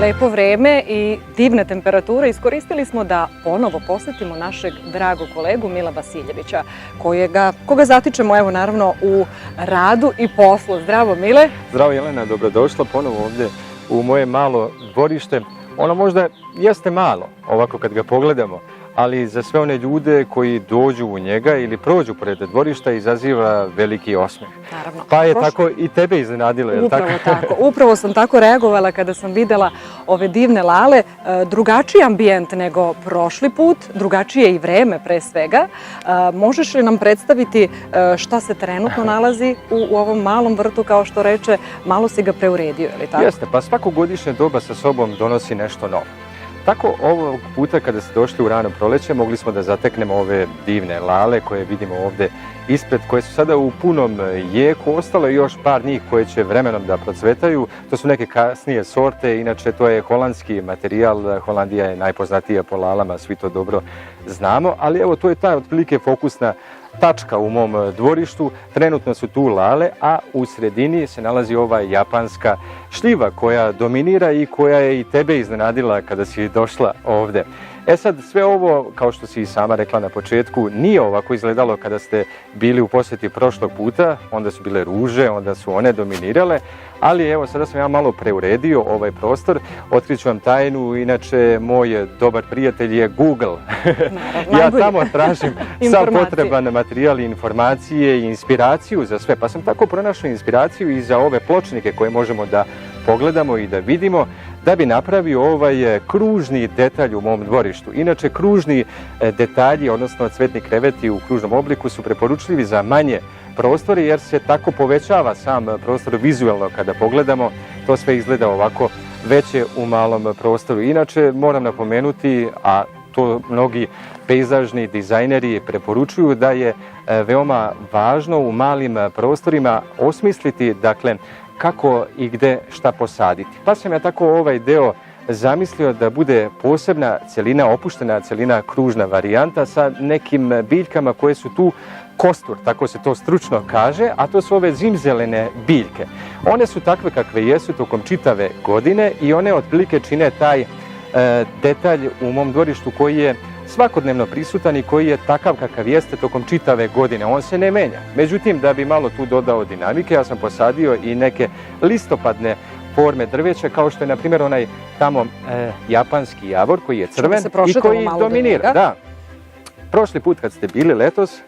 lepo vreme i divne temperature iskoristili smo da ponovo posetimo našeg dragog kolegu Mila Vasiljevića, koga zatičemo evo naravno u radu i poslu. Zdravo Mile. Zdravo Jelena, dobrodošla ponovo ovdje u moje malo dvorište. Ono možda jeste malo, ovako kad ga pogledamo, ali za sve one ljude koji dođu u njega ili prođu pored dvorišta izaziva veliki osmeh. Naravno. Pa je tako i tebe iznenadilo, je li tako? Upravo tako. Upravo sam tako reagovala kada sam videla ove divne lale. Drugačiji ambijent nego prošli put, drugačije i vreme pre svega. Možeš li nam predstaviti šta se trenutno nalazi u ovom malom vrtu, kao što reče, malo si ga preuredio, je li tako? Jeste, pa svako godišnje doba sa sobom donosi nešto novo. Tako ovog puta kada ste došli u rano proleće mogli smo da zateknemo ove divne lale koje vidimo ovdje ispred, koje su sada u punom jeku. Ostalo je još par njih koje će vremenom da procvetaju. To su neke kasnije sorte, inače to je holandski materijal. Holandija je najpoznatija po lalama, svi to dobro znamo, ali evo to je ta otprilike fokusna tačka u mom dvorištu. Trenutno su tu lale, a u sredini se nalazi ova japanska šljiva koja dominira i koja je i tebe iznenadila kada si došla ovdje. E sad, sve ovo, kao što si i sama rekla na početku, nije ovako izgledalo kada ste bili u posjeti prošlog puta. Onda su bile ruže, onda su one dominirale, ali evo sada sam ja malo preuredio ovaj prostor. Otkriću vam tajnu, inače moj dobar prijatelj je Google. Ja tamo tražim sav potreban materijal, informacije i inspiraciju za sve, pa sam tako pronašao inspiraciju i za ove pločnike koje možemo da pogledamo i da vidimo, da bi napravio ovaj kružni detalj u mom dvorištu. Inače, kružni detalji, odnosno cvetni kreveti u kružnom obliku su preporučljivi za manje prostore, jer se tako povećava sam prostor vizualno kada pogledamo. To sve izgleda ovako veće u malom prostoru. Inače, moram napomenuti, a to mnogi pejzažni dizajneri preporučuju, da je veoma važno u malim prostorima osmisliti, dakle, kako i gde šta posaditi. Pa sam ja tako ovaj deo zamislio da bude posebna celina, opuštena celina, kružna varijanta sa nekim biljkama koje su tu kostur, tako se to stručno kaže, a to su ove zimzelene biljke. One su takve kakve jesu tokom čitave godine i one otprilike čine taj detalj u mom dvorištu koji je svakodnevno prisutan i koji je takav kakav jeste tokom čitave godine. On se ne menja. Međutim, da bi malo tu dodao dinamike, ja sam posadio i neke listopadne forme drveća, kao što je, na primjer, onaj tamo japanski javor koji je crven i koji dominira. Da. Prošli put kad ste bili letos,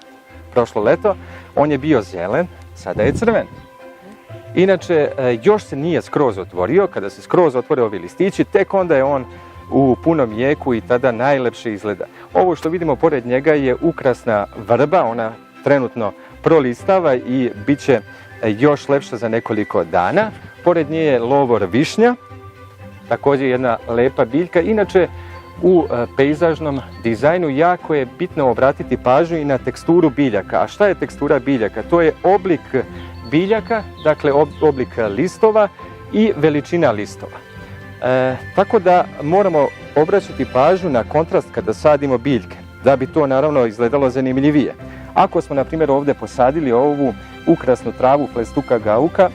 prošlo leto, on je bio zelen, sada je crven. Inače, još se nije skroz otvorio. Kada se skroz otvore ovi listići, tek onda je on u punom jeku i tada najlepše izgleda. Ovo što vidimo pored njega je ukrasna vrba, ona trenutno prolistava i bit će još lepša za nekoliko dana. Pored nje je lovor višnja, također jedna lepa biljka. Inače, u pejzažnom dizajnu jako je bitno obratiti pažnju i na teksturu biljaka. A šta je tekstura biljaka? To je oblik biljaka, dakle oblik listova i veličina listova. Tako da moramo obraćati pažnju na kontrast kada sadimo biljke, da bi to naravno izgledalo zanimljivije. Ako smo, na primjer, ovdje posadili ovu ukrasnu travu Flestuca gauka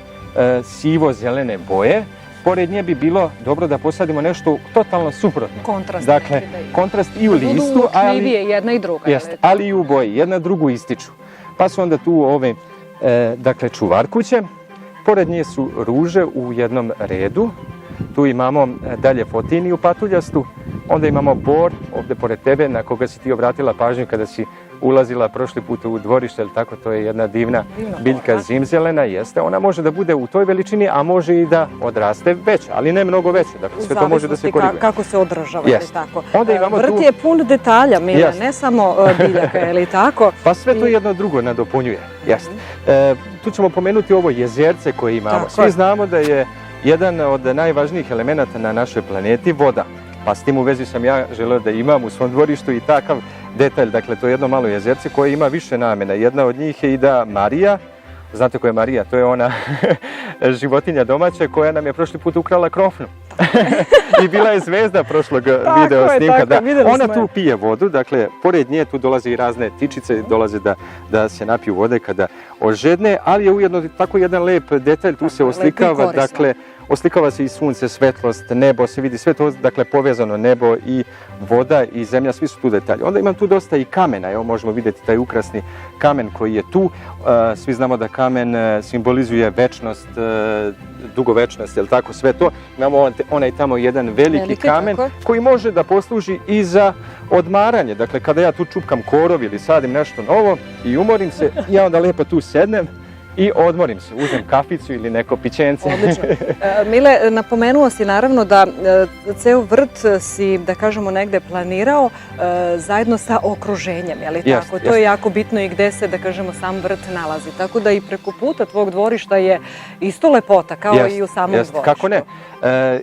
sivo-zelene boje, pored nje bi bilo dobro da posadimo nešto totalno suprotno. Kontrast. Dakle, kontrast i u listu, jedna i druga, ali i u boji. Jedna drugu ističu. Pa su onda tu ove, dakle, čuvarkuće. Pored nje su ruže u jednom redu. Tu imamo dalje fotiniju patuljastu, onda imamo bor ovdje pored tebe na koga si ti obratila pažnju kada si ulazila prošli put u dvorište, ili tako, to je jedna divna biljka zimzelena, jeste. Ona može da bude u toj veličini, a može i da odraste veća, ali ne mnogo veća, dakle sve to može da se koriguje. Kako se održava, je li tako? Vrt je pun detalja, Mile, ne samo biljaka, je li tako? Pa sve to jedno drugo nadopunjuje, jeste. Tu ćemo pomenuti ovo jezerce koje imamo. Svi znamo da je jedan od najvažnijih elemenata na našoj planeti voda. Pa s tim u vezi sam ja želeo da imam u svom dvorištu i takav detalj. Dakle, to je jedno malo jezerce koje ima više namjena. Jedna od njih je i da Marija, znate ko je Marija? To je ona životinja domaća koja nam je prošli put ukrala krofnu. I bila je zvezda prošlog video snimka. Ona tu pije vodu, dakle, pored nje tu dolaze i razne tičice, dolaze da se napiju vode kada ožedne, ali je ujedno tako jedan lep detalj, tu se oslikava, dakle, oslikava se i sunce, svetlost, nebo, se vidi sve to, dakle povezano nebo i voda i zemlja, svi su tu detalji. Onda imam tu dosta i kamena, evo možemo vidjeti taj ukrasni kamen koji je tu. Svi znamo da kamen simbolizuje večnost, dugovečnost, je li tako, sve to. Imamo onaj tamo jedan veliki kamen koji može da posluži i za odmaranje. Dakle, kada ja tu čupkam korov ili sadim nešto novo i umorim se, ja onda lijepo tu sednem i odmorim se, uzmem kaficu ili neko pićence. Odlično. Mile, napomenuo si naravno da ceo vrt si, da kažemo, negde planirao zajedno sa okruženjem, je li tako? To je jako bitno i gde se, da kažemo, sam vrt nalazi. Tako da i preko puta tvog dvorišta je isto lepota, kao i u samom dvorištu. Kako ne?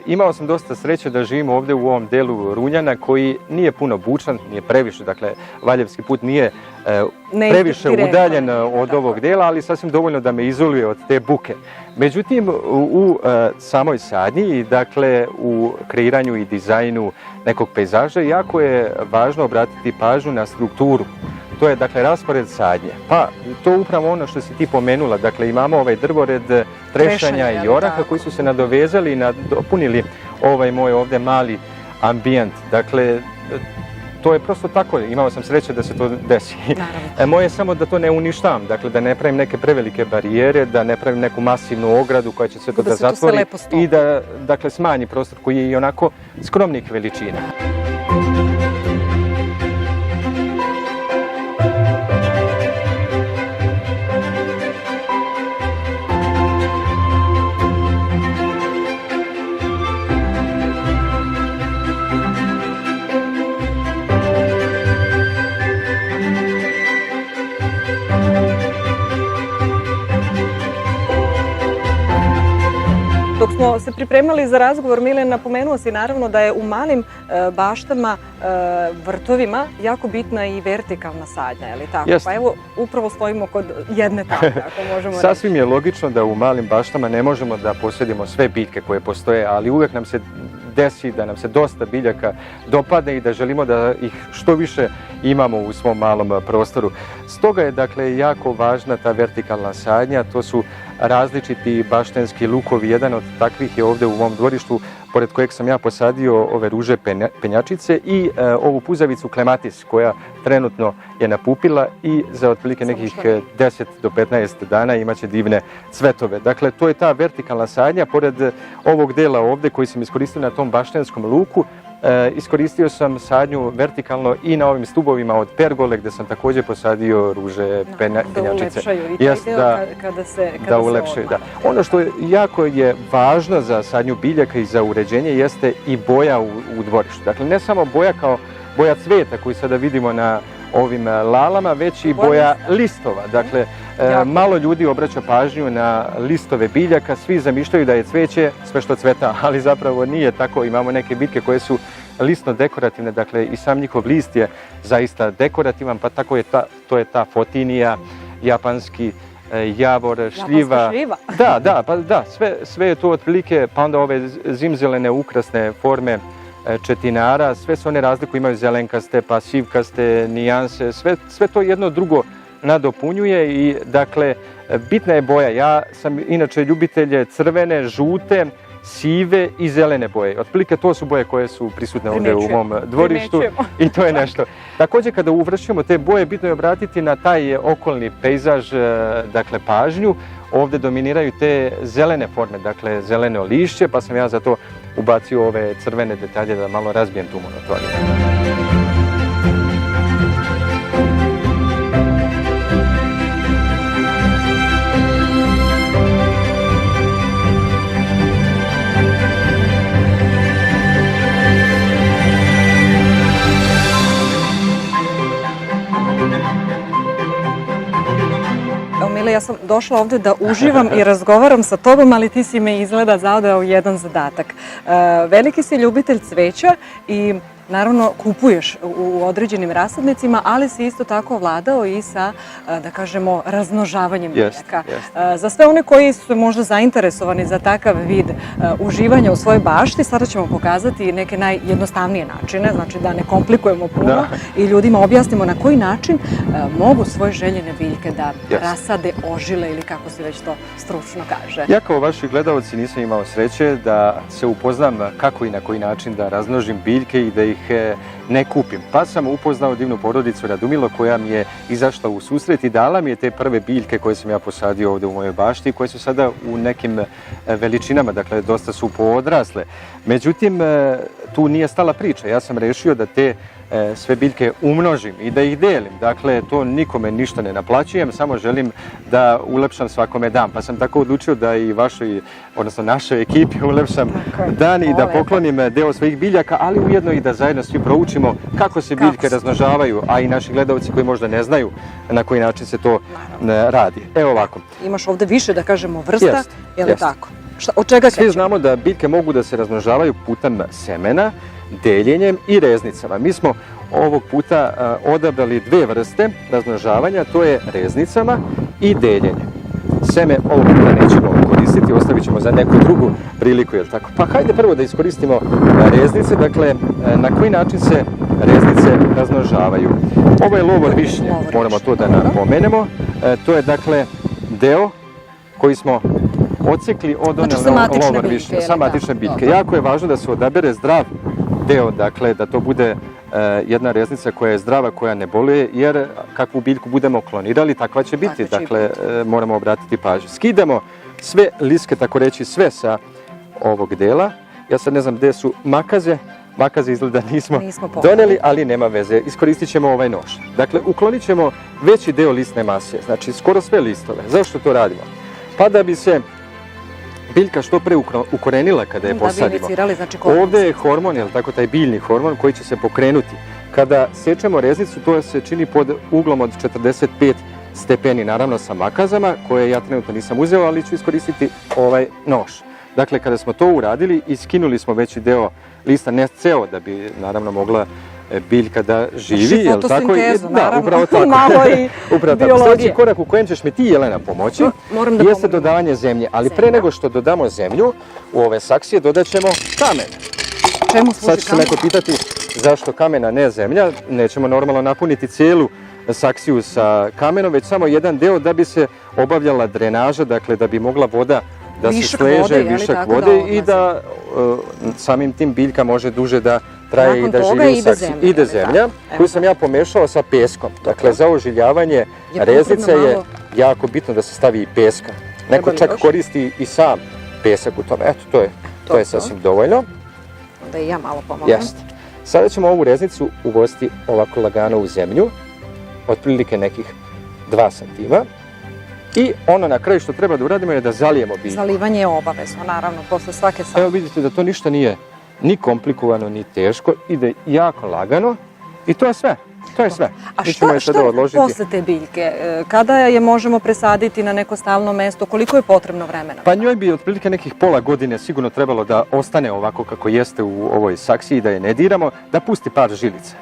Imao sam dosta sreće da živim ovdje u ovom delu Runjana koji nije puno bučan, nije previše, dakle Valjevski put nije previše udaljen od ovog dela, ali sasvim dovoljno da me izoluje od te buke. Međutim, u samoj sadnji i dakle u kreiranju i dizajnu nekog pejzaža jako je važno obratiti pažnju na strukturu. To je dakle raspored sadnje. Pa to upravo ono što si ti pomenula, dakle imamo ovaj drvored trešanja i oraha koji su se nadovezali i nadopunili ovaj moj ovdje mali ambijent. Dakle, to je prosto tako, imao sam sreće da se to desi. Moje je samo da to ne uništavam, dakle da ne pravim neke prevelike barijere, da ne pravim neku masivnu ogradu koja će sve to da zatvori i da dakle smanji prostor koji je i onako skromnih veličina. Dok smo se pripremali za razgovor, Mile, napomenuo si naravno da je u malim baštama, vrtovima, jako bitna i vertikalna sadnja, je li tako? Pa evo, upravo stojimo kod jedne takve, ako možemo reći. Sasvim je logično da u malim baštama ne možemo da posjedimo sve biljke koje postoje, ali uvijek nam se desi da nam se dosta biljaka dopadne i da želimo da ih što više imamo u svom malom prostoru. Stoga je dakle jako važna ta vertikalna sadnja, to su različiti baštenski lukovi. Jedan od takvih je ovdje u mom dvorištu, pored kojeg sam ja posadio ove ruže penjačice i ovu puzavicu klematis koja trenutno je napupila i za otprilike nekih 10 do 15 dana imaće divne cvetove. Dakle, to je ta vertikalna sadnja. Pored ovog dela ovdje koji sam iskoristio na tom baštenskom luku, iskoristio sam sadnju vertikalno i na ovim stubovima od pergole gdje sam također posadio ruže penjačice. Da ulepšaju i taj deo kada se ulepšaju. Ono što je jako je važno za sadnju biljaka i za uređenje jeste i boja u dvorištu. Dakle, ne samo boja kao boja cvijeta koju sada vidimo na ovim lalama, već i boja listova. Dakle, malo ljudi obraća pažnju na listove biljaka, svi zamišljaju da je cvijeće sve što cveta, ali zapravo nije tako. Imamo neke biljke koje su listno dekorativne, dakle i sam njihov list je zaista dekorativan, pa tako je to je ta fotinija, japanski javor, šljiva. Sve je to otprilike, pa onda ove zimzelene ukrasne forme četinara, sve se one razliku, imaju zelenkaste, pa sivkaste, nijanse, sve to jedno drugo nadopunjuje i dakle bitna je boja. Ja sam inače ljubitelj crvene, žute, sive i zelene boje. Otprilike to su boje koje su prisutne ovdje u mom dvorištu i to je nešto. Također kada uvršćujemo te boje, bitno je obratiti na taj okolni pejzaž, dakle pažnju. Ovdje dominiraju te zelene forme, dakle zeleno lišće, pa sam ja zato ubacio ove crvene detalje da malo razbijem tu monotoniju. Mile, ja sam došla ovdje da uživam i razgovaram sa tobom, ali ti si me izgleda zadao jedan zadatak. Veliki si ljubitelj cveća i naravno kupuješ u određenim rasadnicima, ali si isto tako vladao i sa, da kažemo, razmnožavanjem biljaka. Za sve one koji su možda zainteresovani za takav vid uživanja u svojoj bašti, sada ćemo pokazati neke najjednostavnije načine, znači da ne komplikujemo puno i ljudima objasnimo na koji način mogu svoje željene biljke da rasade, ožile ili kako se već to stručno kaže. Ja kao vaši gledalci nisam imao sreće da se upoznam kako i na koji način da razmnožim biljke i da ih ne kupim. Pa sam upoznao divnu porodicu Radumilo koja mi je izašla u susret i dala mi je te prve biljke koje sam ja posadio ovdje u mojoj bašti, koje su sada u nekim veličinama, dakle dosta su poodrasle. Međutim, tu nije stala priča. Ja sam rešio da te sve biljke umnožim i da ih delim. Dakle, to nikome ništa ne naplaćujem, samo želim da ulepšam svakome dan. Pa sam tako odlučio da i vašoj, odnosno našoj ekipi ulepšam dan i da poklonim deo svojih biljaka, ali ujedno i da zajedno svi proučimo kako se biljke razmnožavaju, a i naši gledalci koji možda ne znaju na koji način se to radi. Evo ovako. Imaš ovdje više, da kažemo, vrsta, je li tako? Od čega krećemo? Svi znamo da biljke mogu da se razmnožavaju putem semena, deljenjem i reznicama. Mi smo ovog puta odabrali dve vrste razmnožavanja, to je reznicama i deljenjem. Seme ovog puta nećemo koristiti, ostavit ćemo za neku drugu priliku, jel tako? Pa hajde prvo da iskoristimo reznice, dakle na koji način se reznice razmnožavaju. Ovo je lovor višnje, moramo to da napomenemo. To je dakle deo koji smo odsekli od one lovor višnje, sa matične biljke. Jako je važno da se odabere zdrav deo, dakle da to bude jedna reznica koja je zdrava, koja ne boluje, jer kakvu biljku budemo klonirali, takva će biti. Dakle, moramo obratiti pažnju. Skidamo sve liske, tako reći, sve sa ovog dela. Ja sad ne znam gde su makaze. Makaze izgleda nismo doneli, ali nema veze. Iskoristit ćemo ovaj nož. Dakle, uklonit ćemo veći deo listne mase, znači skoro sve listove. Zašto to radimo? Pa da bi se biljka što pre ukorenila kada je posadimo. Ovdje je hormon, jel tako, taj biljni hormon koji će se pokrenuti. Kada sečemo reznicu, to se čini pod uglom od 45 stepeni, naravno sa makazama, koje ja trenutno nisam uzeo, ali ću iskoristiti ovaj nož. Dakle, kada smo to uradili i skinuli smo veći deo lista, ne ceo, da bi naravno mogla biljka da živi, jel tako? Da, upravo tako. Malo i biologije. Sljedeći korak u kojem ćeš mi ti, Jelena, pomoći jeste dodavanje zemlje. Ali pre nego što dodamo zemlju, u ove saksije dodat ćemo kamen. Čemu služi kamen? Sad će se neko pitati zašto kamen, a ne zemlja. Nećemo normalno napuniti cijelu saksiju sa kamenom, već samo jedan deo da bi se obavljala drenaža, dakle da bi mogla voda da se sleže, višak vode i da samim tim biljka može duže da traje i da živi u saksiji. Ide zemlja koju sam ja pomešao sa peskom. Dakle, za oživljavanje reznice je jako bitno da se stavi i peska. Neko čak koristi i sam pesak u tome. Eto, to je sasvim dovoljno. Da i ja malo pomognem. Sada ćemo ovu reznicu uvoziti ovako lagano u zemlju, otprilike nekih 2 santima. I ono na kraju što treba da uradimo je da zalijemo biljku. Zalivanje je obavezno, naravno, posle svake sadnje. Evo vidite da to ništa nije ni komplikovano, ni teško, ide jako lagano i to je sve. To je sve. A šta je posle te biljke? Kada je možemo presaditi na neko stalno mesto? Koliko je potrebno vremena? Pa njoj bi otprilike nekih pola godine sigurno trebalo da ostane ovako kako jeste u ovoj saksiji, da je ne diramo, da pusti par žilica.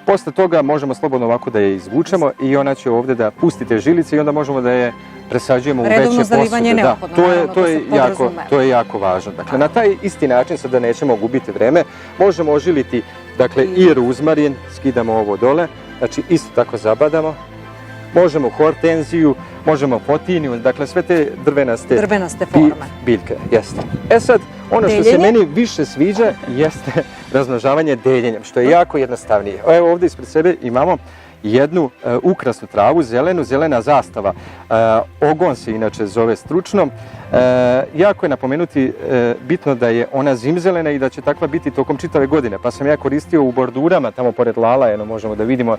Posle toga možemo slobodno ovako da je izvučemo i ona će ovdje da pusti te žilice i onda možemo da je presađujemo u veće posude. Redovno zalivanje je neophodno, naravno, to se podrazumeva. To je jako važno. Dakle, na taj isti način, sada nećemo gubiti vreme, možemo ožiliti i ruzmarin, skidamo ovo dole, znači isto tako zabadamo. Možemo hortenziju, možemo potiniju, dakle sve te drvenaste forme. Biljke, jeste. Sad, ono što se meni više sviđa jeste razmnožavanje deljenjem, što je jako jednostavnije. Evo ovdje ispred sebe imamo jednu ukrasnu travu, zelena zastava. Ogon se inače zove stručno. Jako je napomenuti bitno da je ona zimzelena i da će takva biti tokom čitave godine. Pa sam ja koristio u bordurama, tamo pored lala, možemo da vidimo,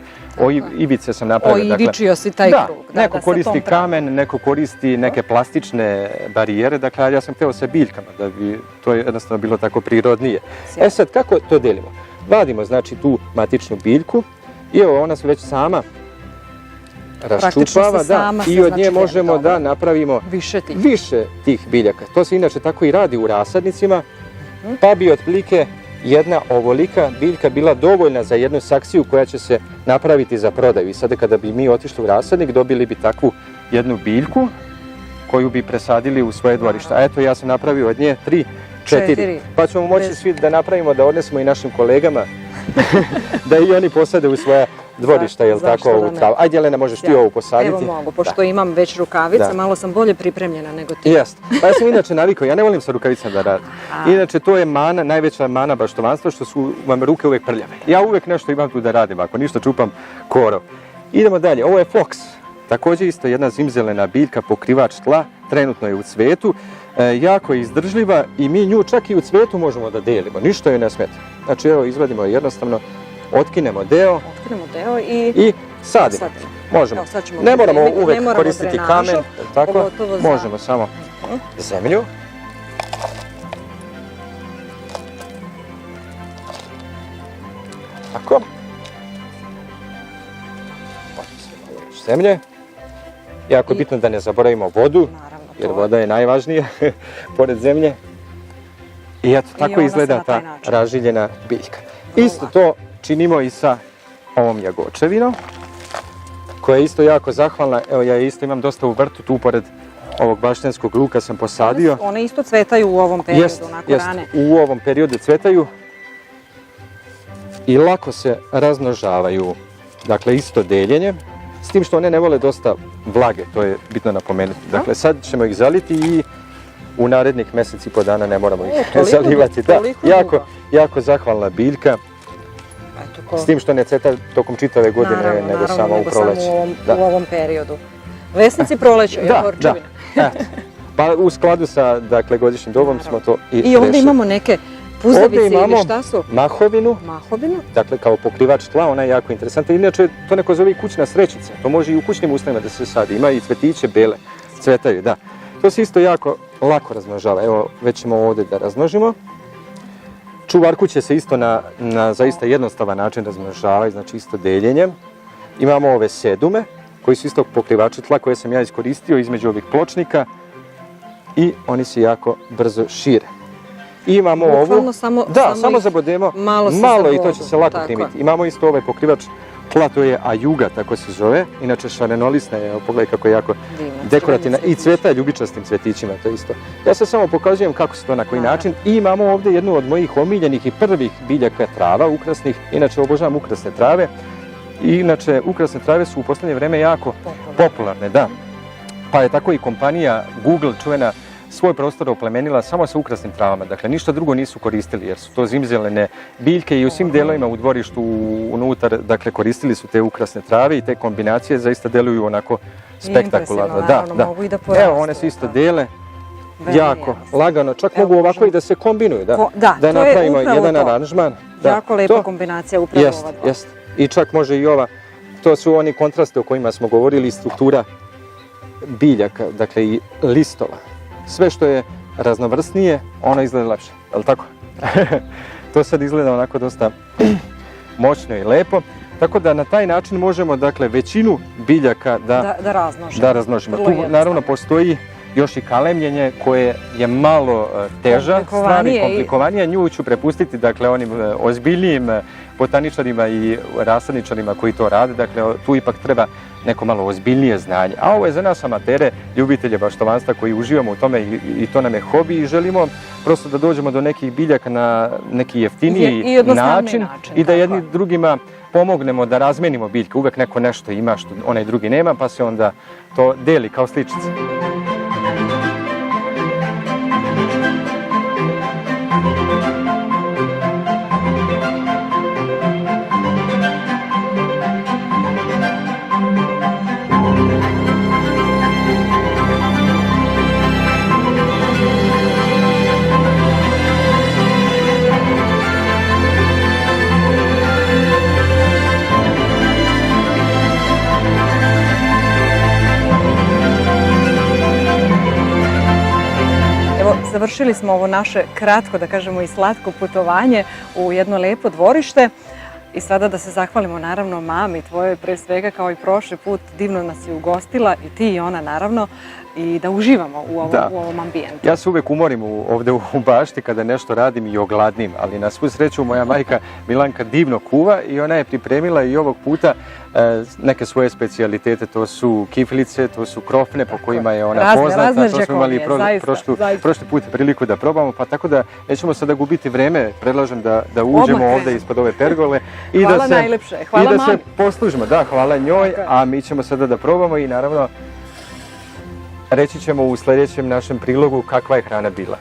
ivice sam napravio. Oivičio si taj krug. Neko koristi kamen, neko koristi neke plastične barijere, dakle ja sam hteo sa biljkama, da bi to jednostavno bilo tako prirodnije. Sad, kako to delimo? Vadimo znači tu matičnu biljku, i evo, ona se već sama raščupava i od nje možemo da napravimo više tih biljaka. To se inače tako i radi u rasadnicima, pa bi otprilike jedna ovolika biljka bila dovoljna za jednu saksiju koja će se napraviti za prodaju. I sada kada bi mi otišli u rasadnik, dobili bi takvu jednu biljku koju bi presadili u svoje dvorište. A eto, ja sam napravio od nje 3, 4. Pa ćemo moći svi da napravimo, da odnesemo i našim kolegama da i oni posade u svoja dvorišta, jel tako, ovu travu. Ajde, Jelena, možeš ti ovu posaditi? Evo mogu, pošto imam već rukavice, malo sam bolje pripremljena nego ti. Jeste. Pa ja sam inače navikao, ja ne volim sa rukavicama da radim. Inače, to je mana, najveća mana baštovanstva, što su vam ruke uvek prljave. Ja uvek nešto imam tu da radim, ako ništa čupam korov. Idemo dalje, ovo je foks. Također isto jedna zimzelena biljka, pokrivač tla, trenutno je u cvetu, jako je izdržljiva i mi nju čak i u cvetu možemo da delimo, ništa joj ne smeta. Znači evo, izvadimo jednostavno, otkinemo deo i sadimo. Možemo. Ne moramo uvek koristiti kamen, tako, možemo samo zemlju. Tako. Zemlje. Jako je bitno da ne zaboravimo vodu, jer voda je najvažnija pored zemlje. I eto, tako izgleda ta ražiljena biljka. Isto to činimo i sa ovom jagočevinom, koja je isto jako zahvalna. Evo, ja isto imam dosta u vrtu, tu pored ovog baštenskog luka sam posadio. One isto cvetaju u ovom periodu, nakon rane. U ovom periodu cvetaju i lako se razmnožavaju. Dakle, isto deljenje. S tim što one ne vole dosta vlage, to je bitno napomenuti. Dakle, sad ćemo ih zaliti i u narednih mjeseci i po dana ne moramo ih zalivati. Da, jako zahvalna biljka. S tim što ne cveta tokom čitave godine, nego samo u proleće. U ovom periodu. Vesnici proleća, je horčevina. Pa u skladu sa godišnjim dobom smo to i rešili. I ovdje imamo neke puzavice ili šta su? Mahovinu. Dakle, kao pokrivač tla, ona je jako interesantna. Inače, to neko zove i kućna srećica. To može i u kućnim uslovima da se sadi. Ima i cvetiće bele, cvetaju, da. To se isto jako lako razmnožava. Evo, već ćemo ovdje da razmnožimo. Čuvarku će se isto na zaista jednostavan način razmnožavati, znači isto deljenjem. Imamo ove sedume, koji su isto pokrivači tla koje sam ja iskoristio između ovih pločnika i oni se jako brzo šire. I imamo ovu, samo zabodemo malo i to će se lako primiti. Imamo isto ovaj pokrivač tla, to je ajuga, tako se zove. Inače šarenolisna je, pogledaj kako je jako dekorativna i cveta ljubičastim cvetićima, to isto. Ja sad samo pokazujem kako se to na koji način. I imamo ovdje jednu od mojih omiljenih i prvih biljaka trava ukrasnih. Inače obožavam ukrasne trave. Inače, ukrasne trave su u posljednje vrijeme jako popularne, da. Pa je tako i kompanija Google čuvena svoj prostor oplemenila samo sa ukrasnim travama. Dakle, ništa drugo nisu koristili jer su to zimzelene biljke i u svim delovima u dvorištu unutar, dakle, koristili su te ukrasne trave i te kombinacije zaista deluju onako spektakularno. Da. Evo, one se isto dele jako lagano, čak mogu ovako i da se kombinuju, da napravimo jedan aranžman. Jako lepa kombinacija upravo ova dva. I čak može i ova, to su oni kontraste o kojima smo govorili, struktura biljaka, dakle i listova. Sve što je raznovrsnije, ono izgleda lepše, je li tako? To sad izgleda onako dosta moćno i lepo. Tako da na taj način možemo, dakle, većinu biljaka da razmnožimo. Tu naravno postoji još i kalemljenje koje je malo teža stvar i komplikovanije. Nju ću prepustiti, dakle, onim ozbiljnijim botaničarima i rasadničarima koji to rade. Dakle, tu ipak treba neko malo ozbiljnije znanje. A ovo je za nas amatere, ljubitelje baštovanstva koji uživamo u tome i to nam je hobi i želimo prosto da dođemo do nekih biljaka na neki jeftiniji način i da jedni drugima pomognemo da razmenimo biljke. Uvek neko nešto ima što onaj drugi nema, pa se onda to deli kao sličice. Završili smo ovo naše kratko, da kažemo, i slatko putovanje u jedno lepo dvorište I sada da se zahvalimo naravno mami tvojoj pre svega kao i prošli put, divno nas je ugostila i ti i ona naravno i da uživamo u ovom ambijentu. Ja se uvek umorim ovde u bašti kada nešto radim i ogladnim, ali na svu sreću moja majka Milanka divno kuva i ona je pripremila i ovog puta neke svoje specijalitete, to su kiflice, to su krofne po kojima je ona poznata, to smo imali prošli put priliku da probamo, pa tako da nećemo sada gubiti vreme, predlažem da uđemo ovde ispod ove pergole i da se poslužimo. Da, hvala njoj, a mi ćemo sada da probamo i naravno reći ćemo u sljedećem našem prilogu kakva je hrana bila.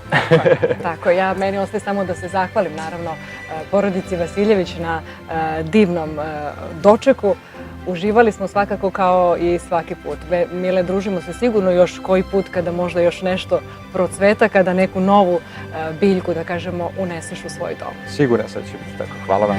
Tako, meni ostaje samo da se zahvalim naravno porodici Vasiljević na divnom dočeku. Uživali smo svakako kao i svaki put. Mile, družimo se sigurno još koji put kada možda još nešto procveta, kada neku novu biljku, da kažemo, uneseš u svoj dom. Siguran sam da će biti tako. Hvala vam.